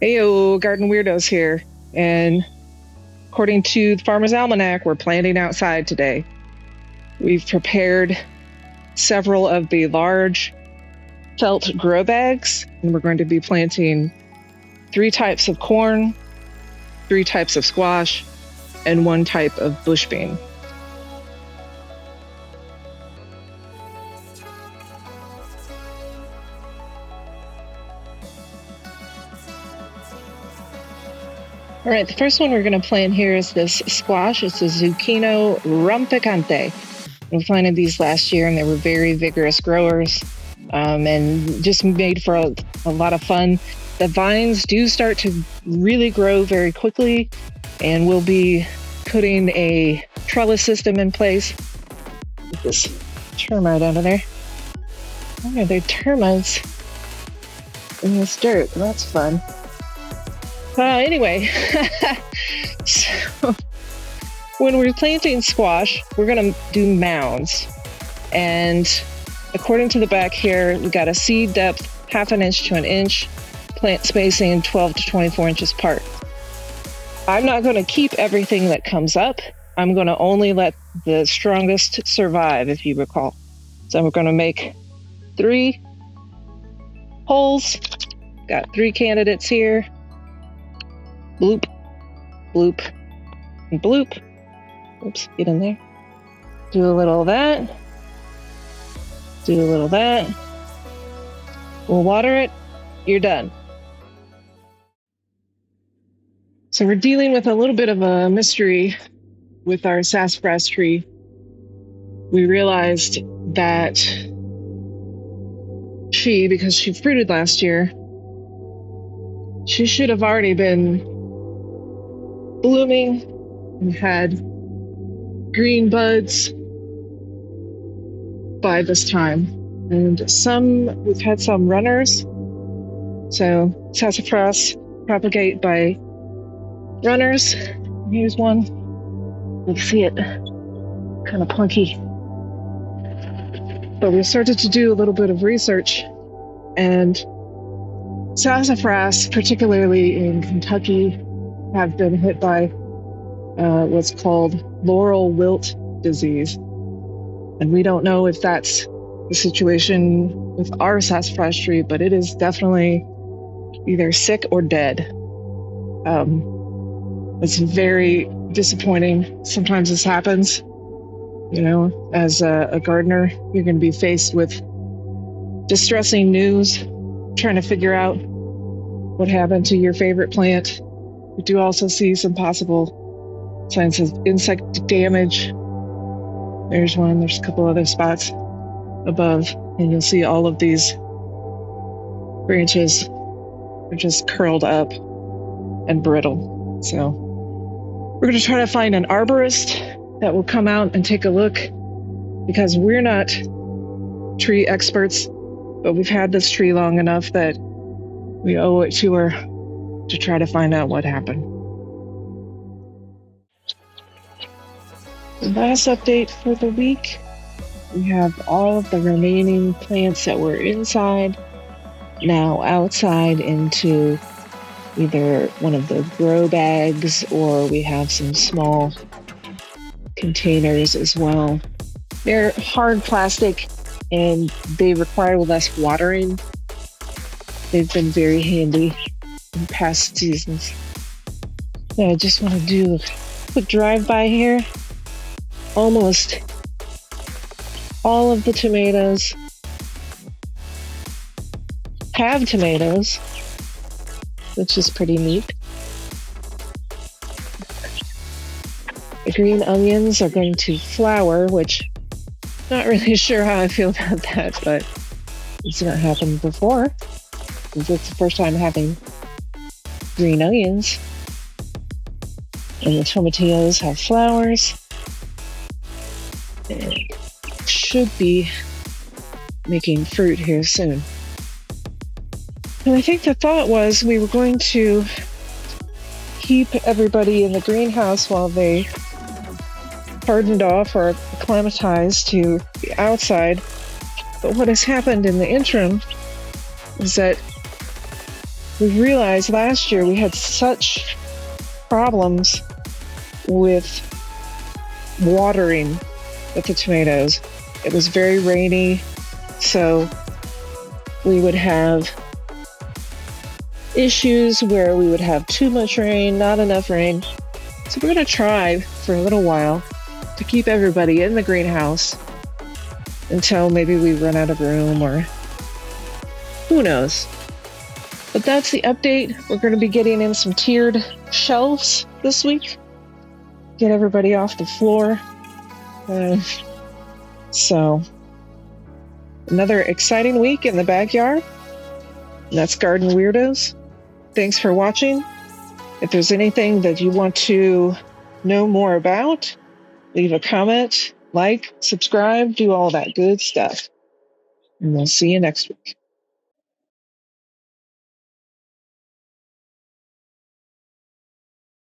Heyo, Garden Weirdos here. And according to the Farmer's Almanac, we're planting outside today. We've prepared several of the large felt grow bags, and we're going to be planting 3 types of corn, 3 types of squash, and 1 type of bush bean. All right, the first one we're going to plant here is this squash. It's a Zucchino Rampicante. We planted these last year, and they were very vigorous growers, and just made for a lot of fun. The vines do start to really grow very quickly, and we'll be putting a trellis system in place. Get this termite out of there. Why are there termites in this dirt? That's fun. Anyway, so when we're planting squash, we're going to do mounds. And according to the back here, we got a seed depth 1/2 inch to 1 inch, plant spacing 12 to 24 inches apart. I'm not going to keep everything that comes up. I'm going to only let the strongest survive, if you recall. So we're going to make 3 holes. Got 3 candidates here. Bloop, bloop, and bloop. Oops, get in there. Do a little of that. Do a little of that. We'll water it. You're done. So we're dealing with a little bit of a mystery with our sassafras tree. We realized that because she fruited last year, she should have already been blooming and had green buds by this time. And we've had some runners. So sassafras propagate by runners. Here's one. You can see it kind of plunky. But we started to do a little bit of research, and sassafras, particularly in Kentucky, have been hit by what's called Laurel Wilt disease. And we don't know if that's the situation with our sassafras tree, but it is definitely either sick or dead. It's very disappointing. Sometimes this happens. You know, as a gardener, you're going to be faced with distressing news, trying to figure out what happened to your favorite plant. We do also see some possible signs of insect damage. There's one, there's a couple other spots above, and you'll see all of these branches are just curled up and brittle. So we're going to try to find an arborist that will come out and take a look, because we're not tree experts, but we've had this tree long enough that we owe it to her to try to find out what happened. The last update for the week, we have all of the remaining plants that were inside now outside into either one of the grow bags, or we have some small containers as well. They're hard plastic and they require less watering. They've been very handy in past seasons. So I just want to do a quick drive-by here. Almost all of the tomatoes have tomatoes, which is pretty neat. The green onions are going to flower, which I'm not really sure how I feel about that, but it's not happened before. It's the first time having green onions. And the tomatillos have flowers. And should be making fruit here soon. And I think the thought was we were going to keep everybody in the greenhouse while they hardened off or acclimatized to the outside. But what has happened in the interim is that we realized last year we had such problems with watering with the tomatoes. It was very rainy, so we would have issues where we would have too much rain, not enough rain. So we're going to try for a little while to keep everybody in the greenhouse until maybe we run out of room, or who knows. But that's the update. We're going to be getting in some tiered shelves this week. Get everybody off the floor. So another exciting week in the backyard. That's Garden Weirdos. Thanks for watching. If there's anything that you want to know more about, leave a comment, like, subscribe, do all that good stuff. And we'll see you next week.